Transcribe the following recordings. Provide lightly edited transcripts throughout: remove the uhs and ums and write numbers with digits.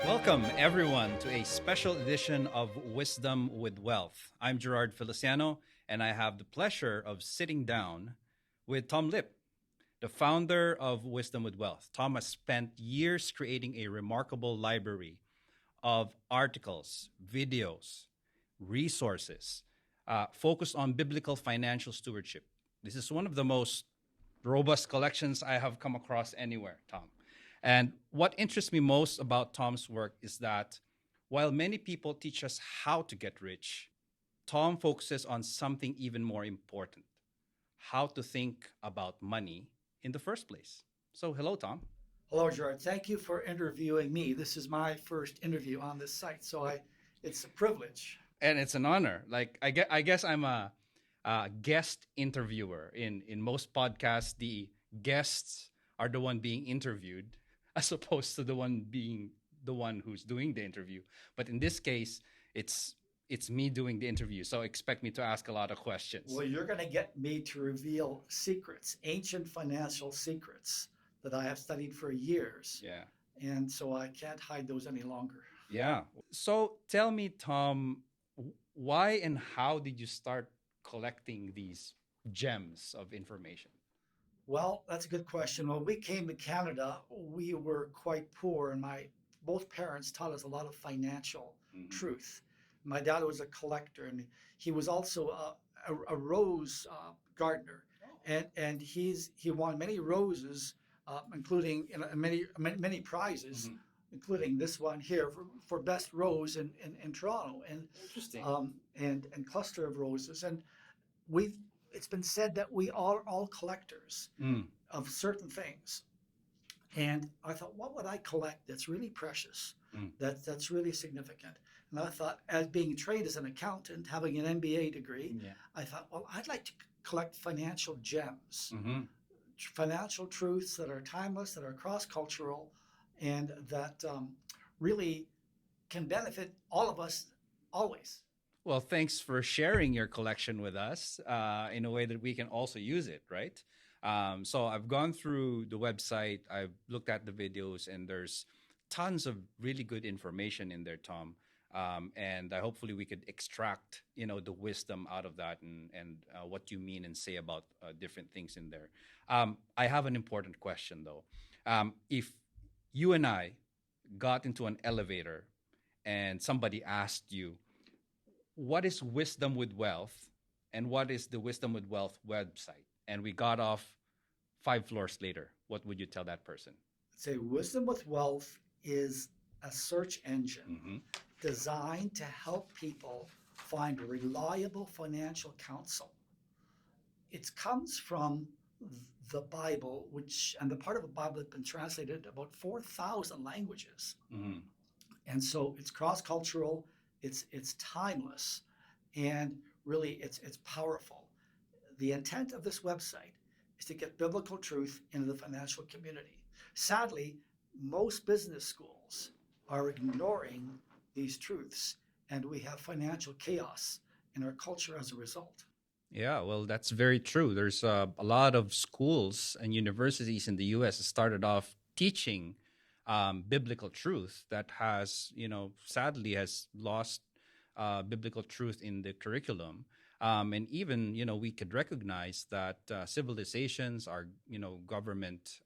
Welcome, everyone, to a special edition of Wisdom with Wealth. I'm Gerard Feliciano, and I have the pleasure of sitting down with Tom Lip, the founder of Wisdom with Wealth. Tom has spent years creating a remarkable library of articles, videos, resources focused on biblical financial stewardship. This is one of the most robust collections I have come across anywhere, Tom. And what interests me most about Tom's work is that while many people teach us how to get rich, Tom focuses on something even more important: how to think about money in the first place. So, hello, Tom. Hello, Gerard. Thank you for interviewing me. This is my first interview on this site, so it's a privilege. And it's an honor. Like, I guess I'm a guest interviewer. In most podcasts, the guests are the one being interviewed, as opposed to the one being the one who's doing the interview. But in this case, it's me doing the interview. So expect me to ask a lot of questions. Well, you're going to get me to reveal secrets, ancient financial secrets that I have studied for years. Yeah. And so I can't hide those any longer. Yeah. So tell me, Tom, why and how did you start collecting these gems of information? Well, that's a good question. When we came to Canada, we were quite poor, and my both parents taught us a lot of financial truth. My dad was a collector, and he was also a rose gardener, and he won many roses, including many prizes, including this one here for best rose in Toronto, and Interesting. and cluster of roses, and we've. It's been said that we are all collectors of certain things. And I thought, what would I collect that's really precious, that's really significant? And I thought, as being trained as an accountant, having an MBA degree, I thought, well, I'd like to collect financial gems, financial truths that are timeless, that are cross-cultural, and that really can benefit all of us always. Well, thanks for sharing your collection with us in a way that we can also use it, right? So I've gone through the website, I've looked at the videos, and there's tons of really good information in there, Tom. And hopefully we could extract, the wisdom out of that and what you mean and say about different things in there. I have an important question, though. If you and I got into an elevator and somebody asked you, what is Wisdom with Wealth and what is the Wisdom with Wealth website? And we got off 5 floors later. What would you tell that person? Say Wisdom with Wealth is a search engine designed to help people find reliable financial counsel. It comes from the Bible, and the part of the Bible that's been translated about 4,000 languages. And so it's cross-cultural. It's timeless, and really it's powerful. The intent of this website is to get biblical truth into the financial community. Sadly, most business schools are ignoring these truths, and we have financial chaos in our culture as a result. Yeah, well, that's very true. There's a lot of schools and universities in the U.S. that started off teaching biblical truth that has, sadly has lost biblical truth in the curriculum. And even, we could recognize that civilizations are, government,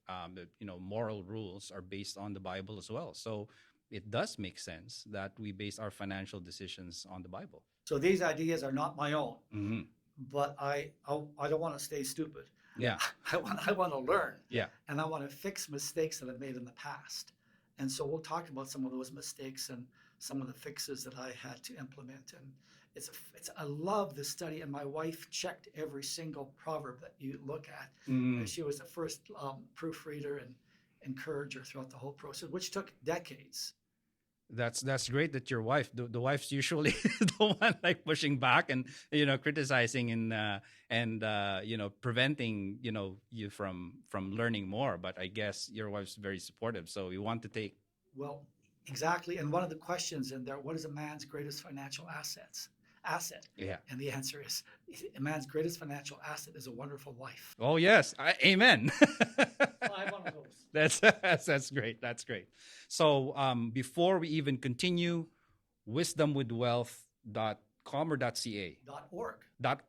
moral rules are based on the Bible as well. So it does make sense that we base our financial decisions on the Bible. So these ideas are not my own, but I don't want to stay stupid. Yeah. I want to learn. Yeah. And I want to fix mistakes that I've made in the past. And so we'll talk about some of those mistakes and some of the fixes that I had to implement. And I love this study. And my wife checked every single proverb that you look at. And she was the first proofreader and encourager throughout the whole process, which took decades. That's great that your wife, the wife's usually the one like pushing back and criticizing and preventing you from learning more. But I guess your wife's very supportive, so you want to take. Well, exactly. And one of the questions in there: what is a man's greatest financial assets? asset? Yeah. And the answer is a man's greatest financial asset is a wonderful wife. Oh, yes. Amen. Well, I have one of those. That's great. That's great. So before we even continue, wisdomwithwealth.com or .ca? .org.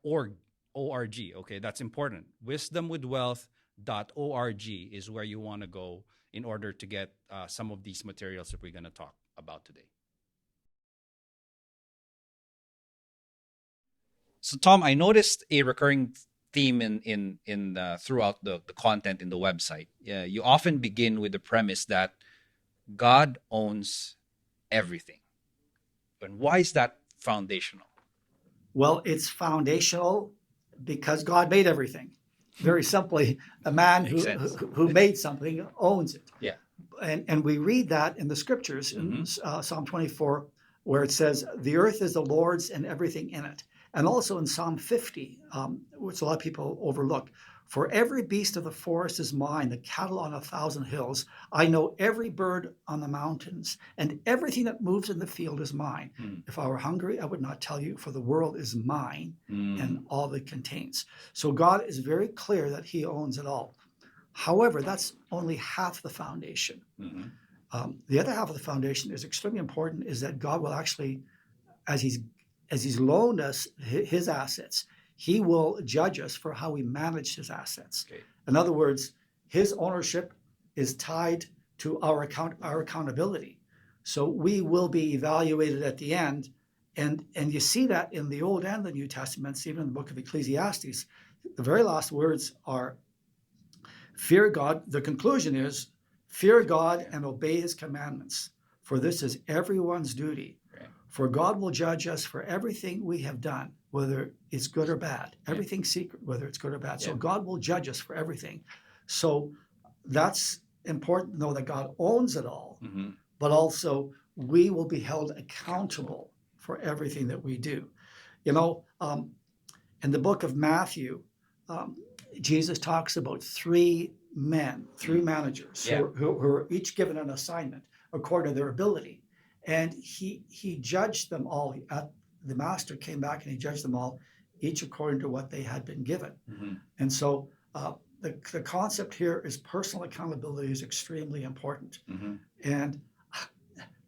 .org. O-R-G. Okay, that's important. Wisdomwithwealth.org is where you want to go in order to get some of these materials that we're going to talk about today. So, Tom, I noticed a recurring theme in throughout the content in the website. You often begin with the premise that God owns everything. And why is that foundational? Well, it's foundational because God made everything. Very simply, a man who made something owns it. Yeah. And we read that in the scriptures in Psalm 24, where it says, the earth is the Lord's and everything in it. And also in Psalm 50, which a lot of people overlook, for every beast of the forest is mine, the cattle on 1,000 hills. I know every bird on the mountains, and everything that moves in the field is mine. If I were hungry, I would not tell you, for the world is mine and all it contains. So God is very clear that he owns it all. However, that's only half the foundation. The other half of the foundation is extremely important, is that God will actually, as he's loaned us his assets, he will judge us for how we manage his assets. Okay. In other words, his ownership is tied to our accountability. So we will be evaluated at the end. And you see that in the Old and the New Testaments, even in the book of Ecclesiastes. The very last words are, fear God. The conclusion is, fear God and obey his commandments, for this is everyone's duty. Right. For God will judge us for everything we have done, whether it's good or bad. Everything's secret, whether it's good or bad. So God will judge us for everything. So that's important to know, that God owns it all, but also we will be held accountable for everything that we do. You know, in the book of Matthew, Jesus talks about three managers who are each given an assignment according to their ability. And he judged them all. The master came back and he judged them all, each according to what they had been given. And so the concept here is personal accountability is extremely important. And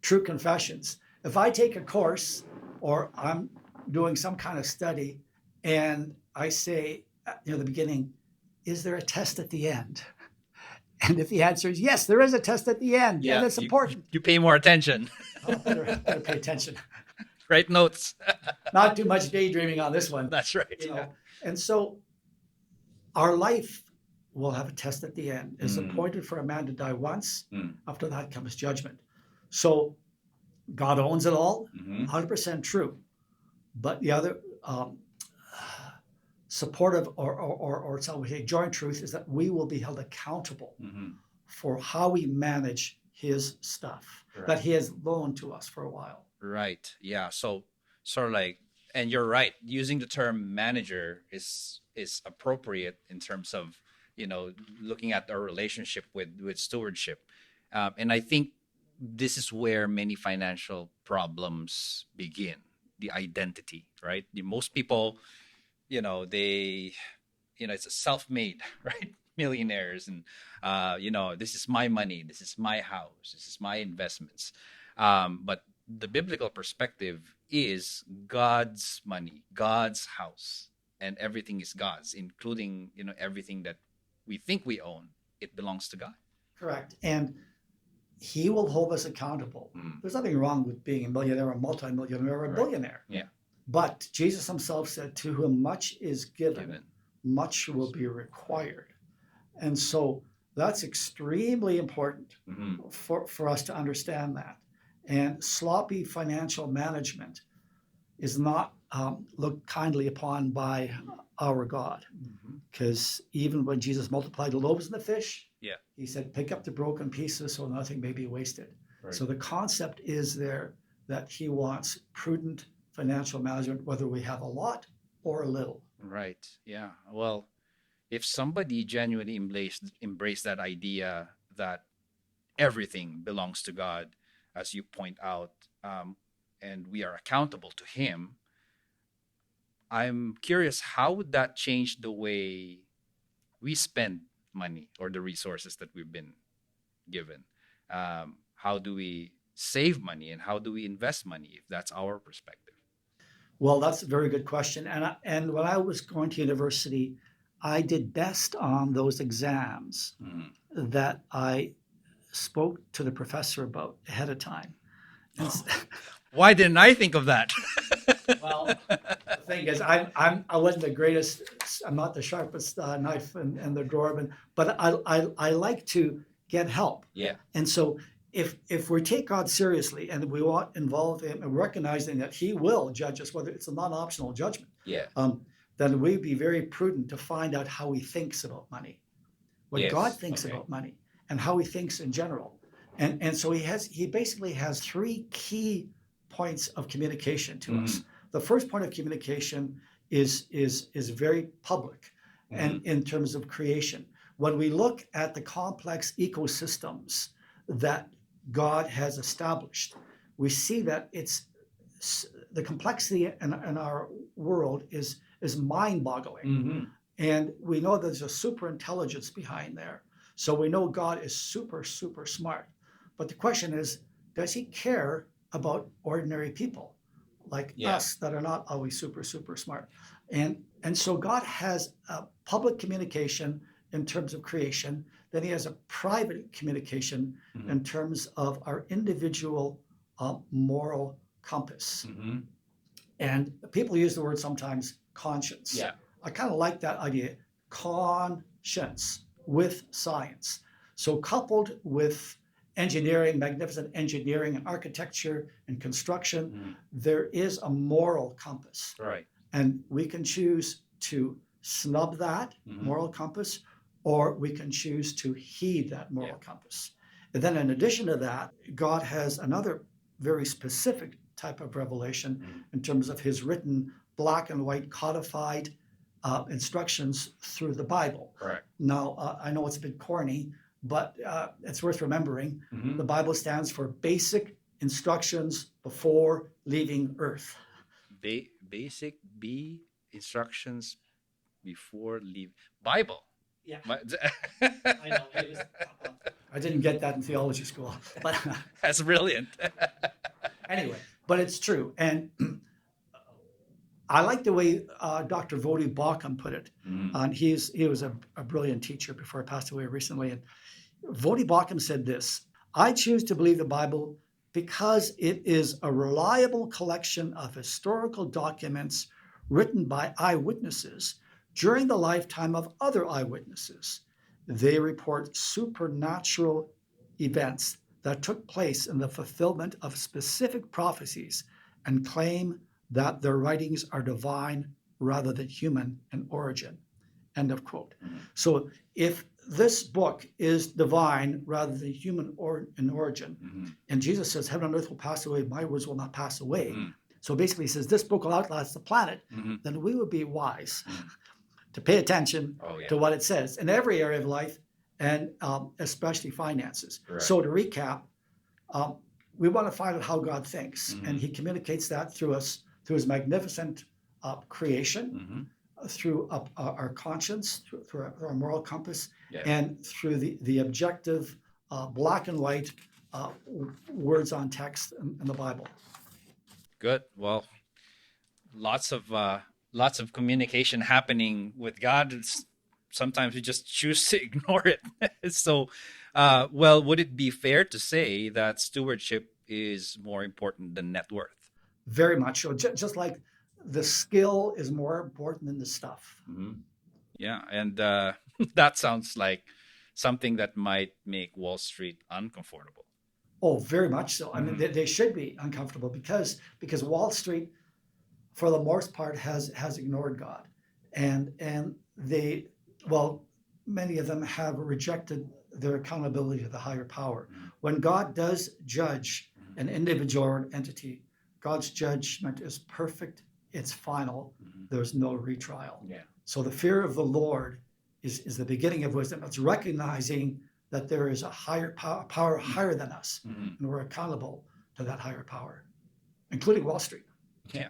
true confessions. If I take a course or I'm doing some kind of study and I say near the beginning, is there a test at the end? And if the answer is yes, there is a test at the end, and it's important. You pay more attention. Better pay attention. Write notes. Not too much daydreaming on this one. That's right. You know? And so our life will have a test at the end. It's appointed for a man to die once. After that comes judgment. So God owns it all, 100% true. But the other supportive or shall we say joint truth is that we will be held accountable for how we manage his stuff that he has loaned to us for a while. Right. Yeah. So sort of like, and you're right, using the term manager is appropriate in terms of, you know, looking at our relationship with stewardship. And I think this is where many financial problems begin, the identity, right? Most people, you know, it's a self-made, right? Millionaires and, this is my money, this is my house, this is my investments. But the biblical perspective is God's money, God's house, and everything is God's, including, everything that we think we own. It belongs to God. Correct. And he will hold us accountable. There's nothing wrong with being a millionaire, a multimillionaire, or a billionaire. Yeah. But Jesus himself said, to whom much is given, much will be required. And so that's extremely important for us to understand that. And sloppy financial management is not looked kindly upon by our God. Because even when Jesus multiplied the loaves and the fish, he said, pick up the broken pieces so nothing may be wasted. Right. So the concept is there that he wants prudent financial management, whether we have a lot or a little. Right. Yeah. Well, if somebody genuinely embrace that idea that everything belongs to God, as you point out, and we are accountable to him, I'm curious, how would that change the way we spend money or the resources that we've been given? How do we save money and how do we invest money if that's our perspective? Well, that's a very good question. And when I was going to university, I did best on those exams Mhm. that I spoke to the professor about ahead of time. And Why didn't I think of that? well, the thing is, I wasn't the greatest. I'm not the sharpest knife in the drawer, but I like to get help. Yeah. And so if we take God seriously and we want involve Him and recognizing that He will judge us, whether it's a non-optional judgment, Yeah. then we'd be very prudent to find out how He thinks about money, what Yes. God thinks Okay. about money, and how He thinks in general. And so he basically has three key points of communication to us. The first point of communication is very public, and in terms of creation. When we look at the complex ecosystems that God has established, we see that it's the complexity in our world is mind-boggling. And we know there's a super intelligence behind there. So we know God is super, super smart. But the question is, does He care about ordinary people like us that are not always super, super smart? And so God has a public communication in terms of creation. Then He has a private communication in terms of our individual moral compass. And people use the word sometimes conscience. Yeah. I kind of like that idea, conscience with science. So coupled with engineering, magnificent engineering and architecture and construction, there is a moral compass. Right. And we can choose to snub that moral compass, or we can choose to heed that moral compass. And then in addition to that, God has another very specific type of revelation in terms of His written black and white codified instructions through the Bible. Correct. Now, I know it's a bit corny, but it's worth remembering. The Bible stands for basic instructions before leaving earth. Basic B instructions before leave Bible. Yeah. I know. I didn't get that in theology school, but That's brilliant. Anyway, but it's true. And I like the way Dr. Vodi Bakum put it. He was a brilliant teacher before he passed away recently. And Vodi Bakum said this: I choose to believe the Bible because it is a reliable collection of historical documents written by eyewitnesses during the lifetime of other eyewitnesses. They report supernatural events that took place in the fulfillment of specific prophecies and claim that their writings are divine rather than human in origin. End of quote. So if this book is divine rather than human in origin, and Jesus says, heaven and earth will pass away, my words will not pass away. So basically he says, this book will outlast the planet, then we would be wise to pay attention to what it says in every area of life, and especially finances. Correct. So to recap, we want to find out how God thinks, and He communicates that through us, through His magnificent creation, through our conscience, through our moral compass, and through the objective black and white words on text in the Bible. Good. Well, lots of communication happening with God. Sometimes we just choose to ignore it. So, well, would it be fair to say that stewardship is more important than net worth? Very much so. Just like the skill is more important than the stuff. Yeah, and that sounds like something that might make Wall Street uncomfortable. Oh, very much so. I mean, they should be uncomfortable because Wall Street, for the most part, has ignored God, and many of them have rejected their accountability to the higher power. When God does judge an individual or an entity, God's judgment is perfect. It's final. There's no retrial. Yeah. So the fear of the Lord is the beginning of wisdom. It's recognizing that there is a higher power higher than us, and we're accountable to that higher power, including Wall Street. Yeah.